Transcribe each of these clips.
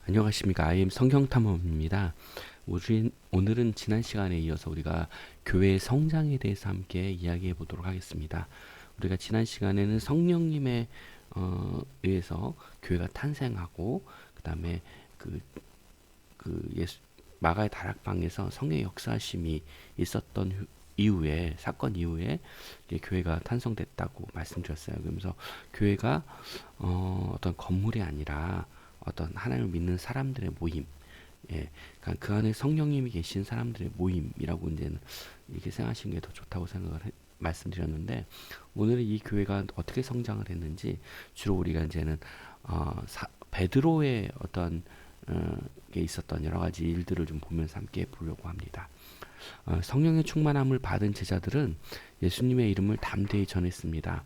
안녕하십니까. IM 성경탐험입니다. 오늘은 지난 시간에 이어서 우리가 교회의 성장에 대해서 함께 이야기해 보도록 하겠습니다. 우리가 지난 시간에는 성령님에 의해서 교회가 탄생하고, 그 다음에 예수 마가의 다락방에서 성령의 역사하심이 있었던 이후에, 사건 이후에 이제 교회가 탄생됐다고 말씀드렸어요. 그러면서 교회가 어떤 건물이 아니라 어떤 하나님을 믿는 사람들의 모임, 그러니까 그 안에 성령님이 계신 사람들의 모임이라고 이제는 이렇게 생각하시는 게 더 좋다고 말씀드렸는데, 오늘은 이 교회가 어떻게 성장을 했는지 주로 우리가 이제는 베드로의 어떤 게 있었던 여러 가지 일들을 좀 보면서 함께 보려고 합니다. 성령의 충만함을 받은 제자들은 예수님의 이름을 담대히 전했습니다.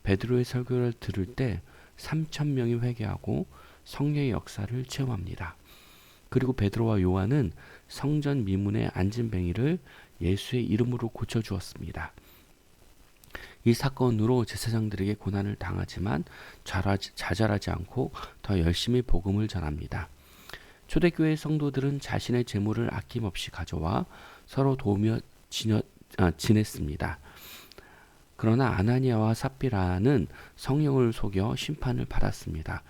베드로의 설교를 들을 때 3천 명이 회개하고 성령의 역사를 체험합니다. 그리고 베드로와 요한은 성전 미문의 앉은뱅이를 예수의 이름으로 고쳐주었습니다. 이 사건으로 제사장들에게 고난을 당하지만 좌절하지 않고 더 열심히 복음을 전합니다. 초대교회 성도들은 자신의 재물을 아낌없이 가져와 서로 도우며 지냈습니다. 그러나 아나니아와 삽비라는 성령을 속여 심판을 받았습니다.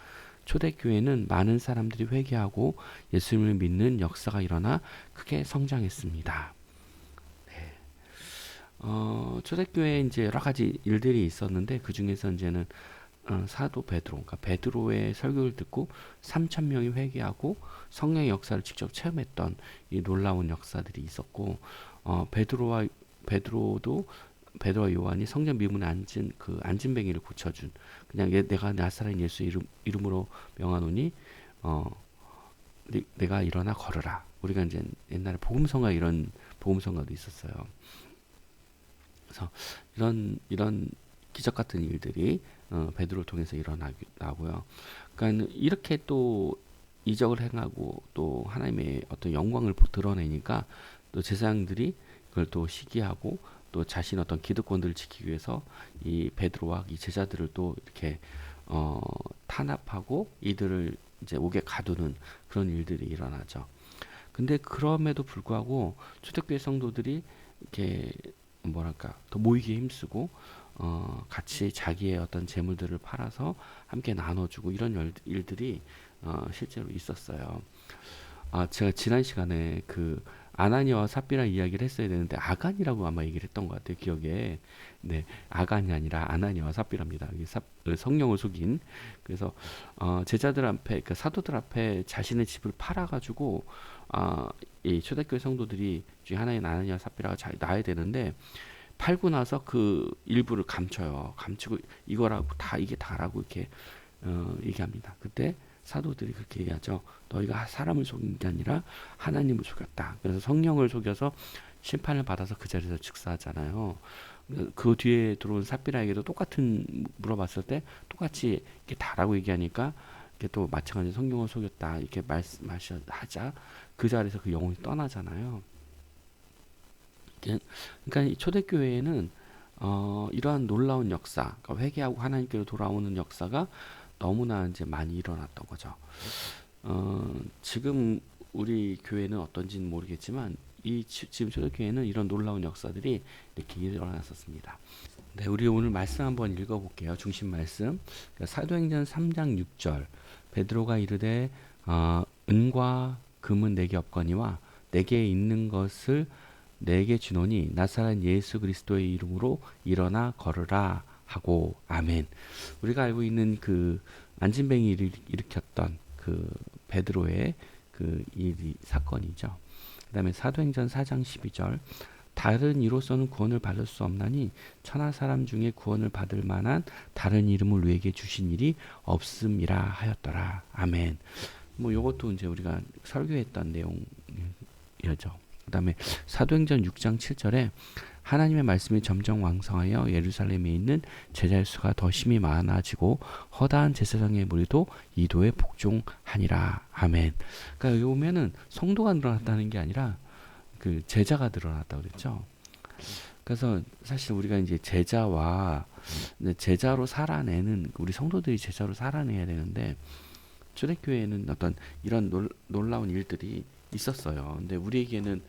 초대교회는 많은 사람들이 회개하고 예수님을 믿는 역사가 일어나 크게 성장했습니다. 네. 초대교회에 이제 여러 가지 일들이 있었는데, 그 중에서 이제는 사도 베드로, 그러니까 베드로의 설교를 듣고 3천 명이 회개하고 성령의 역사를 직접 체험했던 이 놀라운 역사들이 있었고, 베드로와 요한이 성전 미문에 앉은 그 앉은뱅이를 고쳐준, 그냥 내가 나사렛 예수 이름으로 명하노니 내가 일어나 걸으라. 우리가 이제 옛날에 복음성가, 이런 복음성가도 있었어요. 그래서 이런 기적 같은 일들이 베드로를 통해서 일어나고요. 그러니까 이렇게 또 이적을 행하고 또 하나님의 어떤 영광을 드러내니까 또 제사장들이 그걸 또 시기하고, 또 자신 어떤 기득권들을 지키기 위해서 이 베드로와 이 제자들을 또 이렇게 탄압하고 이들을 이제 옥에 가두는 그런 일들이 일어나죠. 근데 그럼에도 불구하고 초대교회 성도들이 이렇게 뭐랄까 더 모이기에 힘쓰고 같이 자기의 어떤 재물들을 팔아서 함께 나눠주고 이런 일들이 실제로 있었어요. 제가 지난 시간에 그 아나니아와 삽비라 이야기를 했어야 되는데 아간이라고 아마 얘기를 했던 것 같아요, 기억에. 네, 아간이 아니라 아나니아와 삽비라입니다. 성령을 속인. 그래서 제자들 앞에, 그러니까 사도들 앞에 자신의 집을 팔아가지고 이 초대교회 성도들이 중에 하나인 아나니아와 삽비라가 잘 나야 되는데, 팔고 나서 그 일부를 감춰요. 감추고 이거라고 이게 다라고 이렇게 얘기합니다. 그때 사도들이 그렇게 얘기하죠. 너희가 사람을 속인 게 아니라 하나님을 속였다. 그래서 성령을 속여서 심판을 받아서 그 자리에서 즉사하잖아요. 그 뒤에 들어온 삽비라에게도 똑같은 물어봤을 때 똑같이 이렇게 다라고 얘기하니까 이게 또 마찬가지 성령을 속였다 이렇게 말씀하자 그 자리에서 그 영혼이 떠나잖아요. 그러니까 이 초대교회에는 이러한 놀라운 역사, 그러니까 회개하고 하나님께로 돌아오는 역사가 너무나 이제 많이 일어났던 거죠. 지금 우리 교회는 어떤지는 모르겠지만 지금 초대교회는 이런 놀라운 역사들이 이렇게 일어났었습니다. 네, 우리 오늘 말씀 한번 읽어볼게요. 중심 말씀. 그러니까 사도행전 3장 6절. 베드로가 이르되 은과 금은 내게 없거니와 내게 있는 것을 내게 주노니 나사렛 예수 그리스도의 이름으로 일어나 걸으라 하고 아멘. 우리가 알고 있는 그 안진뱅이를 일으켰던 그 베드로의 그 사건이죠. 그 다음에 사도행전 4장 12절. 다른 이로서는 구원을 받을 수 없나니 천하 사람 중에 구원을 받을 만한 다른 이름을 우리에게 주신 일이 없음이라 하였더라. 아멘. 뭐 이것도 이제 우리가 설교했던 내용이죠. 그 다음에 사도행전 6장 7절에 하나님의 말씀이 점점 왕성하여 예루살렘에 있는 제자의 수가 더 심히 많아지고 허다한 제사장의 무리도 이도에 복종하니라. 아멘. 그러니까 여기 보면은 성도가 늘어났다는 게 아니라 그 제자가 늘어났다고 그랬죠. 그래서 사실 우리가 이제 제자로 살아내는, 우리 성도들이 제자로 살아내야 되는데, 초대교회에는 어떤 이런 놀라운 일들이 있었어요. 근데 우리에게는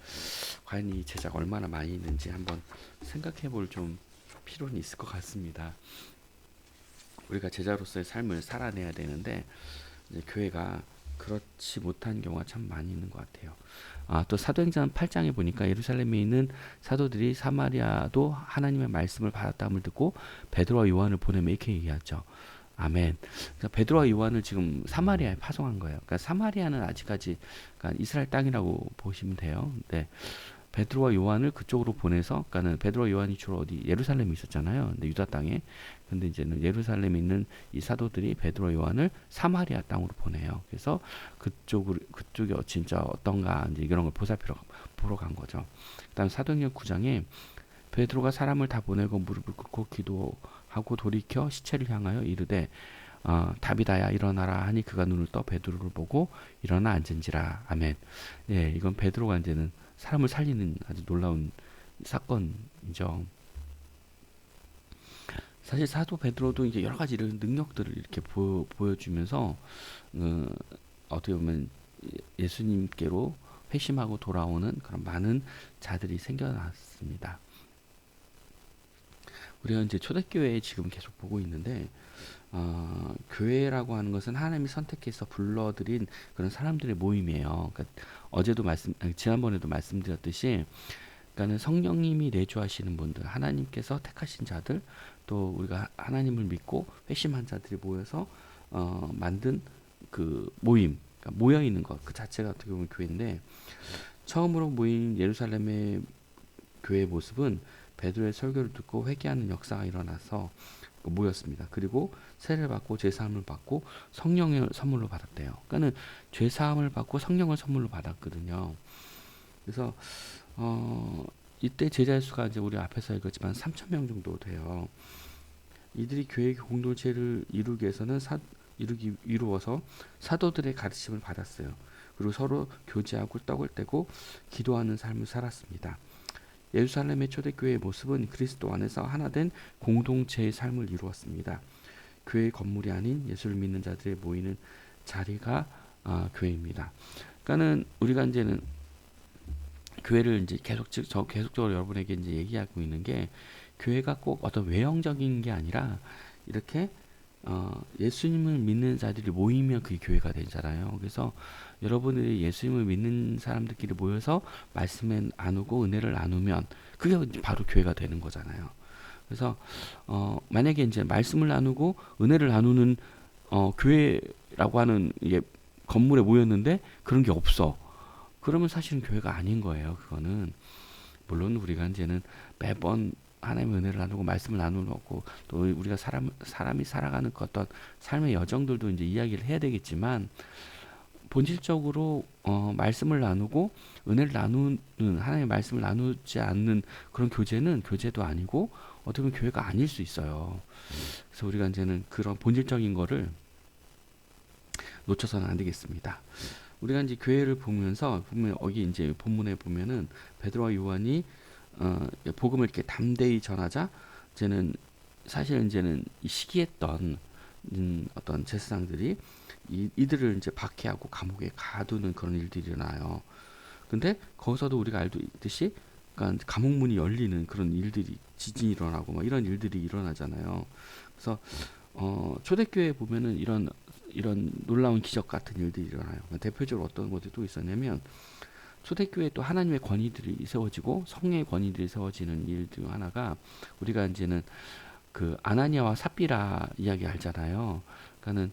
과연 이 제자가 얼마나 많이 있는지 한번 생각해 볼 좀 필요는 있을 것 같습니다. 우리가 제자로서의 삶을 살아내야 되는데 이제 교회가 그렇지 못한 경우가 참 많이 있는 것 같아요. 또 사도행전 8장에 보니까 예루살렘에 있는 사도들이 사마리아도 하나님의 말씀을 받았다함을 듣고 베드로와 요한을 보내며 이렇게 얘기하죠. 아멘. 그러니까 베드로와 요한을 지금 사마리아에 파송한 거예요. 그러니까 사마리아는 아직까지 그러니까 이스라엘 땅이라고 보시면 돼요. 네. 베드로와 요한을 그쪽으로 보내서, 그러니까는 베드로와 요한이 주로 어디 예루살렘에 있었잖아요. 근데 유다 땅에. 근데 이제는 예루살렘에 있는 이 사도들이 베드로와 요한을 사마리아 땅으로 보내요. 그래서 그쪽이 진짜 어떤가 이제 이런 걸 보러 간 거죠. 그다음 사도행전 9장에 베드로가 사람을 다 보내고 무릎을 꿇고 기도하고 돌이켜 시체를 향하여 이르되 다비다야 일어나라 하니 그가 눈을 떠 베드로를 보고 일어나 앉은지라. 아멘. 예, 이건 베드로가 이제는 사람을 살리는 아주 놀라운 사건이죠. 사실 사도 베드로도 이제 여러 가지 이런 능력들을 이렇게 보여주면서 어떻게 보면 예수님께로 회심하고 돌아오는 그런 많은 자들이 생겨났습니다. 우리가 이제 초대교회에 지금 계속 보고 있는데 교회라고 하는 것은 하나님이 선택해서 불러들인 그런 사람들의 모임이에요. 그러니까 지난번에도 말씀드렸듯이, 그러니까는 성령님이 내주하시는 분들, 하나님께서 택하신 자들, 또 우리가 하나님을 믿고 회심한 자들이 모여서 만든 그 모임, 그러니까 모여 있는 것, 그 자체가 어떻게 보면 교회인데, 처음으로 모인 예루살렘의 교회의 모습은 베드로의 설교를 듣고 회개하는 역사가 일어나서 모였습니다. 그리고 세례를 받고 제사함을 받고 성령을 선물로 받았대요. 그러니까는 죄사함을 받고 성령을 선물로 받았거든요. 그래서 이때 제자의 수가 이제 우리 앞에서 읽었지만 3,000명 정도 돼요. 이들이 교회 공동체를 이루기 위해서는 이루어서 사도들의 가르침을 받았어요. 그리고 서로 교제하고 떡을 떼고 기도하는 삶을 살았습니다. 예루살렘의 초대교회의 모습은 그리스도 안에서 하나된 공동체의 삶을 이루었습니다. 교회의 건물이 아닌 예수를 믿는 자들이 모이는 자리가 교회입니다. 그러니까는 우리가 이제는 교회를 이제 계속적으로 여러분에게 이제 얘기하고 있는 게, 교회가 꼭 어떤 외형적인 게 아니라 이렇게 예수님을 믿는 자들이 모이면 그게 교회가 되잖아요. 그래서 여러분들이 예수님을 믿는 사람들끼리 모여서 말씀을 나누고 은혜를 나누면 그게 바로 교회가 되는 거잖아요. 그래서 만약에 이제 말씀을 나누고 은혜를 나누는 교회라고 하는 건물에 모였는데 그런 게 없어. 그러면 사실은 교회가 아닌 거예요. 그거는 물론 우리가 이제는 매번 하나님의 은혜를 나누고 말씀을 나누고 또 우리가 사람이 살아가는 그 어떤 삶의 여정들도 이제 이야기를 해야 되겠지만, 본질적으로 말씀을 나누고 은혜를 나누는, 하나님의 말씀을 나누지 않는 그런 교제는 교제도 아니고 어떻게 보면 교회가 아닐 수 있어요. 그래서 우리가 이제는 그런 본질적인 거를 놓쳐서는 안 되겠습니다. 우리가 이제 교회를 보면 여기 이제 본문에 보면은 베드로와 요한이 복음을 이렇게 담대히 전하자, 이제는 사실 이제는 시기했던 어떤 제사장들이 이들을 이제 박해하고 감옥에 가두는 그런 일들이 일어나요. 근데 거기서도 우리가 알듯이 그러니까 감옥 문이 열리는 그런 일들이, 지진이 일어나고 막 이런 일들이 일어나잖아요. 그래서 초대교회에 보면은 이런 놀라운 기적 같은 일들이 일어나요. 대표적으로 어떤 것들이 또 있었냐면, 초대교회에 또 하나님의 권위들이 세워지고 성령의 권위들이 세워지는 일 중 하나가, 우리가 이제는 그 아나니아와 삽비라 이야기 알잖아요. 그러니까는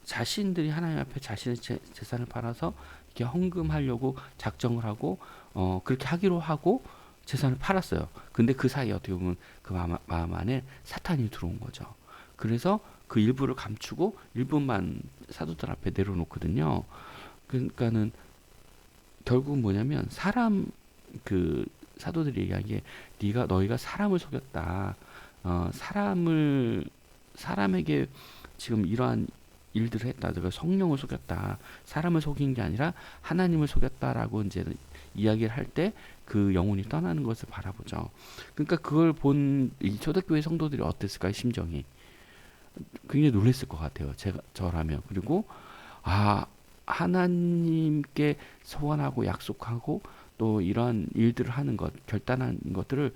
자신들이 하나님 앞에 자신의 재산을 팔아서 이렇게 헌금하려고 작정을 하고 그렇게 하기로 하고 재산을 팔았어요. 근데 그 사이에 어떻게 보면 그 마음 안에 사탄이 들어온 거죠. 그래서 그 일부를 감추고 일부만 사도들 앞에 내려놓거든요. 그러니까는 결국은 뭐냐면, 사도들이 얘기하기에 너희가 사람을 속였다. 사람에게 지금 이러한 일들을 했다. 너가 성령을 속였다. 사람을 속인 게 아니라 하나님을 속였다라고 이제 이야기를 할 때 그 영혼이 떠나는 것을 바라보죠. 그러니까 그걸 본 이 초대교회 성도들이 어땠을까요? 심정이. 굉장히 놀랐을 것 같아요. 저라면. 그리고 하나님께 소원하고 약속하고 또 이러한 일들을 하는 것, 결단한 것들을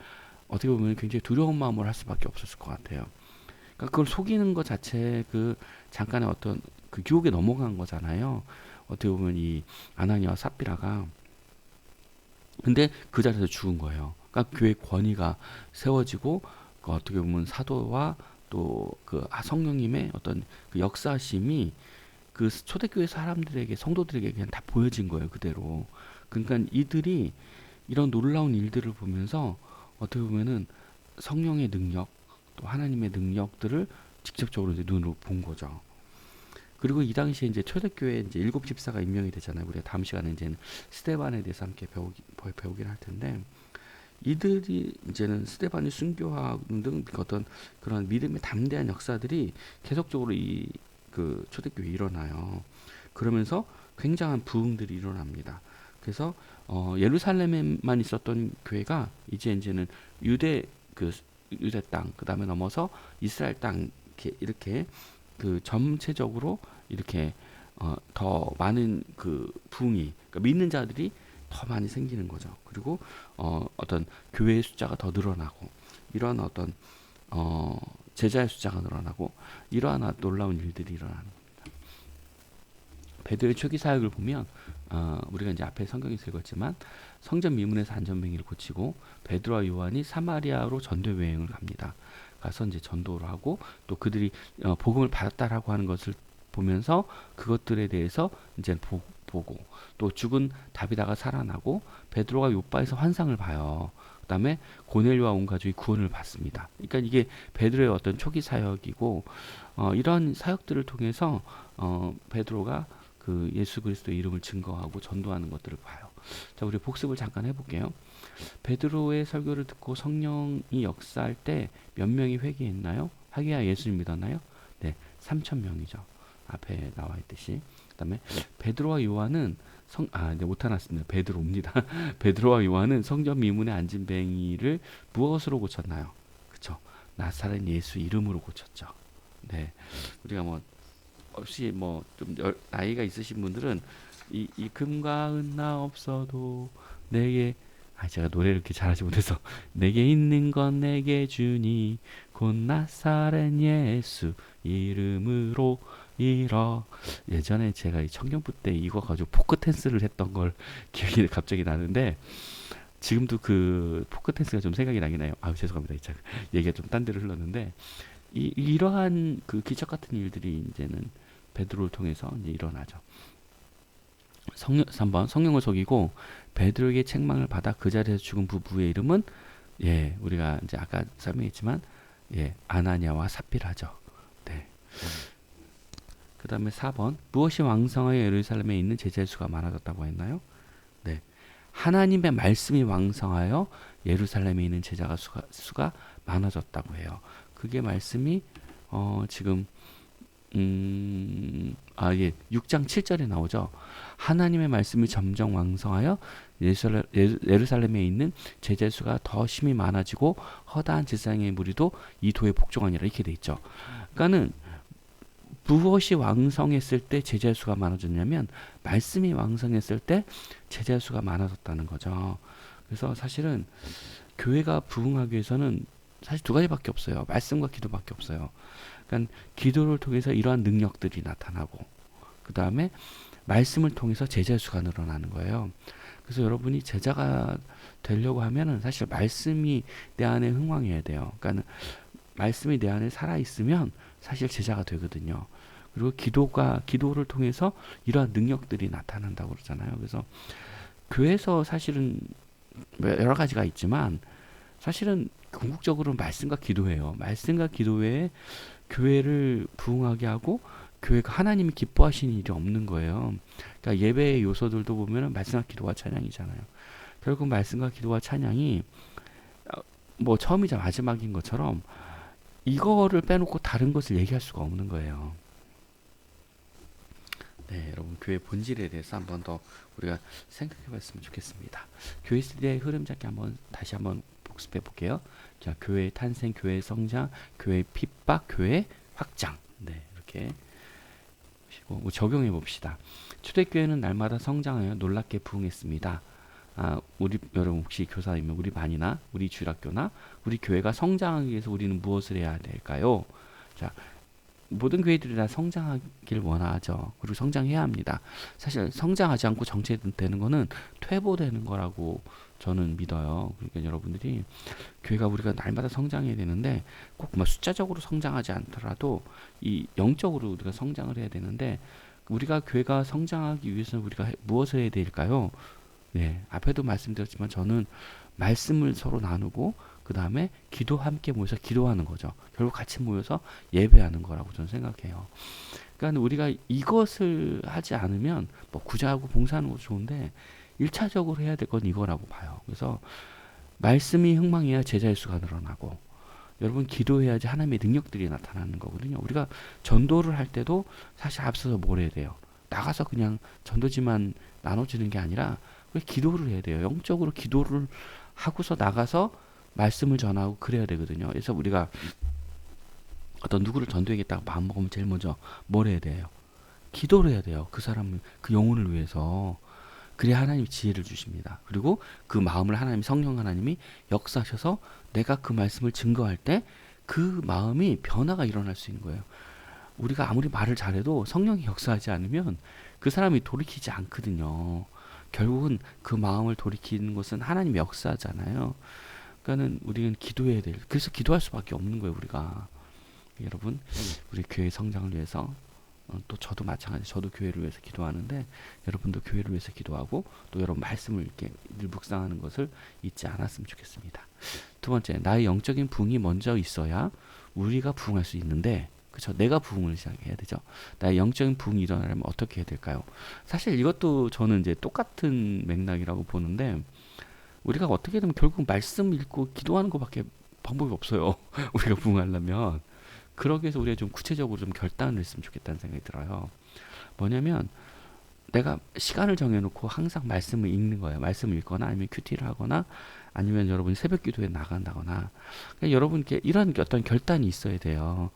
어떻게 보면 굉장히 두려운 마음으로 할 수밖에 없었을 것 같아요. 그러니까 그걸 속이는 것 자체 그 잠깐의 어떤 그 유혹에 넘어간 거잖아요. 어떻게 보면 이 아나니아와 삽비라가 근데 그 자리에서 죽은 거예요. 그러니까 교회 권위가 세워지고 그 어떻게 보면 사도와 또 그 성령님의 어떤 그 역사심이 그 초대교회 사람들에게 성도들에게 그냥 다 보여진 거예요. 그대로. 그러니까 이들이 이런 놀라운 일들을 보면서 어떻게 보면은 성령의 능력 또 하나님의 능력들을 직접적으로 이제 눈으로 본 거죠. 그리고 이 당시에 이제 초대교회 이제 일곱 집사가 임명이 되잖아요. 우리가 다음 시간에 이제는 스데반에 대해서 함께 배우긴 할 텐데 이들이 이제는 스데반이 순교하는 등 어떤 그런 믿음의 담대한 역사들이 계속적으로 이 그 초대교회에 일어나요. 그러면서 굉장한 부흥들이 일어납니다. 그래서 예루살렘에만 있었던 교회가 이제는 유대 그 유대 땅 그다음에 넘어서 이스라엘 땅 이렇게 그 전체적으로 이렇게 더 많은 그 부흥이 그러니까 믿는 자들이 더 많이 생기는 거죠. 그리고 어떤 교회의 숫자가 더 늘어나고 이러한 어떤 제자의 숫자가 늘어나고 이러한 놀라운 일들이 일어나는 겁니다. 베드로의 초기 사역을 보면 우리가 이제 앞에 성경에서 읽었지만 성전 미문에서 안전뱅이를 고치고 베드로와 요한이 사마리아로 전도 여행을 갑니다. 가서 이제 전도를 하고 또 그들이 복음을 받았다라고 하는 것을 보면서 그것들에 대해서 이제 보고 또 죽은 다비다가 살아나고 베드로가 요바에서 환상을 봐요. 그다음에 고넬료와 온 가족이 구원을 받습니다. 그러니까 이게 베드로의 어떤 초기 사역이고 이런 사역들을 통해서 베드로가 그 예수 그리스도의 이름을 증거하고 전도하는 것들을 봐요. 자, 우리 복습을 잠깐 해볼게요. 베드로의 설교를 듣고 성령이 역사할 때 몇 명이 회개했나요? 회개하여 예수를 믿었나요? 네, 3,000명이죠. 앞에 나와 있듯이. 그다음에 베드로와 요한은 네, 오타 났습니다. 베드로입니다. 베드로와 요한은 성전 미문의 앉은 뱅이를 무엇으로 고쳤나요? 그쵸? 나사렛 예수 이름으로 고쳤죠. 네, 우리가 뭐 혹시 뭐 좀 나이가 있으신 분들은 이 금과 은나 없어도 내게 제가 노래를 이렇게 잘하지 못해서 내게 있는 건 내게 주니 곧 나사렛 예수 이름으로 이러 예전에 제가 이 청년부 때 이거 가지고 포크 댄스를 했던 걸 기억이 갑자기 나는데 지금도 그 포크 댄스가 좀 생각이 나긴 해요. 죄송합니다. 얘기가 좀 딴 데로 흘렀는데 이러한 그 기적 같은 일들이 이제는 베드로를 통해서 이제 일어나죠. 3번 성령을 속이고 베드로에게 책망을 받아 그 자리에서 죽은 부부의 이름은 우리가 이제 아까 설명했지만 아나니아와 삽비라죠. 네. 그다음에 4번 무엇이 왕성하여 예루살렘에 있는 제자의 수가 많아졌다고 했나요? 네. 하나님의 말씀이 왕성하여 예루살렘에 있는 제자가 수가 많아졌다고 해요. 그게 말씀이 지금 6장 7절에 나오죠. 하나님의 말씀이 점점 왕성하여 예루살렘에 있는 제자의 수가 더 심히 많아지고 허다한 제사장의 무리도 이 도에 복종하니라 이렇게 돼 있죠. 그러니까는 무엇이 왕성했을 때 제자의 수가 많아졌냐면 말씀이 왕성했을 때 제자의 수가 많아졌다는 거죠. 그래서 사실은 교회가 부흥하기 위해서는 사실 두 가지밖에 없어요. 말씀과 기도밖에 없어요. 그러니까 기도를 통해서 이러한 능력들이 나타나고 그 다음에 말씀을 통해서 제자의 수가 늘어나는 거예요. 그래서 여러분이 제자가 되려고 하면은 사실 말씀이 내 안에 흥왕해야 돼요. 그러니까 말씀이 내 안에 살아 있으면 사실 제자가 되거든요. 그리고 기도를 통해서 이러한 능력들이 나타난다고 그러잖아요. 그래서 교회에서 사실은 여러 가지가 있지만 사실은 궁극적으로는 말씀과 기도예요. 말씀과 기도 외에 교회를 부흥하게 하고 교회가 하나님이 기뻐하시는 일이 없는 거예요. 그러니까 예배의 요소들도 보면은 말씀과 기도와 찬양이잖아요. 결국 말씀과 기도와 찬양이 뭐 처음이자 마지막인 것처럼 이거를 빼놓고 다른 것을 얘기할 수가 없는 거예요. 네, 여러분 교회 본질에 대해서 한번 더 우리가 생각해 봤으면 좋겠습니다. 교회 시대의 흐름 잡기 다시 한번 복습해 볼게요. 자, 교회의 탄생, 교회의 성장, 교회의 핍박, 교회의 확장. 네, 이렇게 보시고 적용해 봅시다. 초대교회는 날마다 성장하여 놀랍게 부흥했습니다. 우리 여러분 혹시 교사이면 우리 반이나 우리 주일학교나 우리 교회가 성장하기 위해서 우리는 무엇을 해야 될까요? 자, 모든 교회들이 다 성장하길 원하죠. 그리고 성장해야 합니다. 사실 성장하지 않고 정체되는 거는 퇴보되는 거라고 저는 믿어요. 그러니까 여러분들이 교회가 우리가 날마다 성장해야 되는데 꼭 뭐 숫자적으로 성장하지 않더라도 이 영적으로 우리가 성장을 해야 되는데 우리가 교회가 성장하기 위해서는 우리가 무엇을 해야 될까요? 네, 앞에도 말씀드렸지만 저는 말씀을 서로 나누고 그 다음에 기도 함께 모여서 기도하는 거죠. 결국 같이 모여서 예배하는 거라고 저는 생각해요. 그러니까 우리가 이것을 하지 않으면 뭐 구제하고 봉사하는 것도 좋은데 1차적으로 해야 될 건 이거라고 봐요. 그래서 말씀이 흥망해야 제자의 수가 늘어나고 여러분 기도해야지 하나님의 능력들이 나타나는 거거든요. 우리가 전도를 할 때도 사실 앞서서 뭘 해야 돼요? 나가서 그냥 전도지만 나눠주는 게 아니라 기도를 해야 돼요. 영적으로 기도를 하고서 나가서 말씀을 전하고 그래야 되거든요. 그래서 우리가 어떤 누구를 전도하겠다고 마음먹으면 제일 먼저 뭘 해야 돼요? 기도를 해야 돼요. 그 사람, 그 영혼을 위해서. 그래야 하나님이 지혜를 주십니다. 그리고 그 마음을 하나님, 성령 하나님이 역사하셔서 내가 그 말씀을 증거할 때 그 마음이 변화가 일어날 수 있는 거예요. 우리가 아무리 말을 잘해도 성령이 역사하지 않으면 그 사람이 돌이키지 않거든요. 결국은 그 마음을 돌이키는 것은 하나님이 역사하잖아요. 그러니까는 우리는 기도해야 될, 그래서 기도할 수밖에 없는 거예요, 우리가. 여러분, 우리 교회 성장을 위해서 또 저도 마찬가지, 저도 교회를 위해서 기도하는데 여러분도 교회를 위해서 기도하고 또 여러분 말씀을 이렇게 늘 묵상하는 것을 잊지 않았으면 좋겠습니다. 두 번째, 나의 영적인 부흥이 먼저 있어야 우리가 부흥할 수 있는데, 그렇죠? 내가 부흥을 시작해야 되죠. 나의 영적인 부흥이 일어나려면 어떻게 해야 될까요? 사실 이것도 저는 이제 똑같은 맥락이라고 보는데 우리가 어떻게든 결국 말씀 읽고 기도하는 것밖에 방법이 없어요. 우리가 부흥하려면. 그러기 위해서 우리가 좀 구체적으로 좀 결단을 했으면 좋겠다는 생각이 들어요. 뭐냐면 내가 시간을 정해놓고 항상 말씀을 읽는 거예요. 말씀을 읽거나 아니면 큐티를 하거나 아니면 여러분이 새벽 기도에 나간다거나. 그러니까 여러분께 이런 어떤 결단이 있어야 돼요.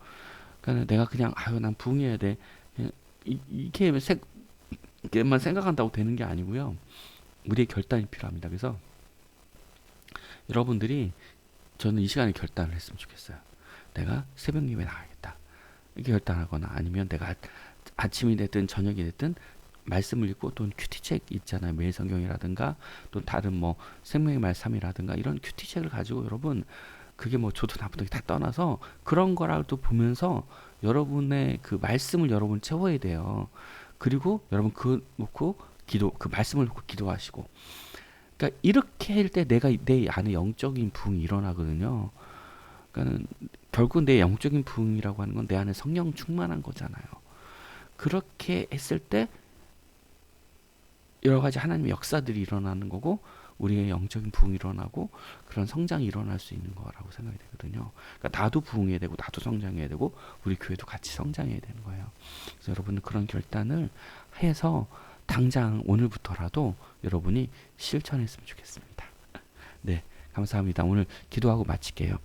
그러니까 내가 그냥 난 부흥해야 돼. 이게만 생각한다고 되는 게 아니고요. 우리의 결단이 필요합니다. 그래서 여러분들이 저는 이 시간에 결단을 했으면 좋겠어요. 내가 새벽 예배 나가겠다. 이렇게 결단하거나 아니면 내가 아침이 됐든 저녁이 됐든 말씀을 읽고 또 큐티책 있잖아요. 매일 성경이라든가 또 다른 뭐 생명의 말 3이라든가 이런 큐티책을 가지고 여러분 그게 뭐 좋든 나쁘든 다 떠나서 그런 거라도 보면서 여러분의 그 말씀을 여러분 채워야 돼요. 그리고 여러분 그 말씀을 놓고 기도하시고 그러니까 이렇게 할 때 내가 내 안에 영적인 부흥이 일어나거든요. 그러니까는 결국 내 영적인 부흥이라고 하는 건 내 안에 성령 충만한 거잖아요. 그렇게 했을 때 여러 가지 하나님의 역사들이 일어나는 거고 우리의 영적인 부흥이 일어나고 그런 성장이 일어날 수 있는 거라고 생각이 되거든요. 그러니까 나도 부흥해야 되고 나도 성장해야 되고 우리 교회도 같이 성장해야 되는 거예요. 그래서 여러분은 그런 결단을 해서 당장 오늘부터라도 여러분이 실천했으면 좋겠습니다. 네, 감사합니다. 오늘 기도하고 마칠게요.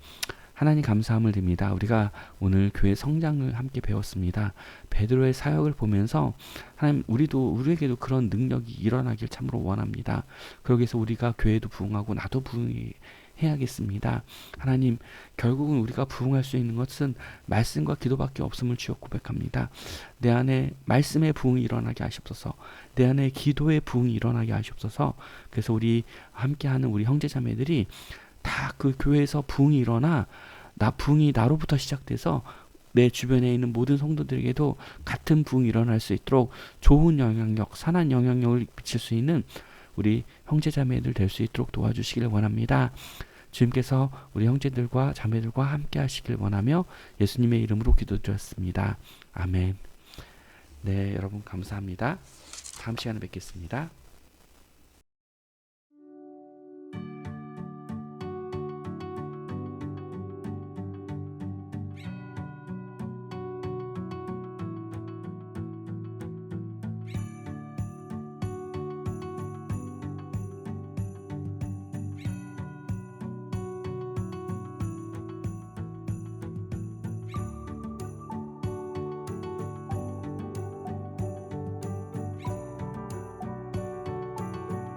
하나님 감사함을 드립니다. 우리가 오늘 교회 성장을 함께 배웠습니다. 베드로의 사역을 보면서 하나님 우리에게도 그런 능력이 일어나길 참으로 원합니다. 그러기 위해서 우리가 교회도 부흥하고 나도 부흥해야겠습니다. 하나님 결국은 우리가 부흥할 수 있는 것은 말씀과 기도밖에 없음을 주여 고백합니다. 내 안에 말씀의 부흥이 일어나게 하시옵소서. 내 안에 기도의 부흥이 일어나게 하시옵소서. 그래서 우리 함께하는 우리 형제자매들이 다 그 교회에서 부흥이 일어나 부흥이 나로부터 시작돼서 내 주변에 있는 모든 성도들에게도 같은 부흥이 일어날 수 있도록 좋은 영향력, 선한 영향력을 미칠 수 있는 우리 형제자매들 될 수 있도록 도와주시길 원합니다. 주님께서 우리 형제들과 자매들과 함께 하시길 원하며 예수님의 이름으로 기도드렸습니다. 아멘. 네, 여러분 감사합니다. 다음 시간에 뵙겠습니다.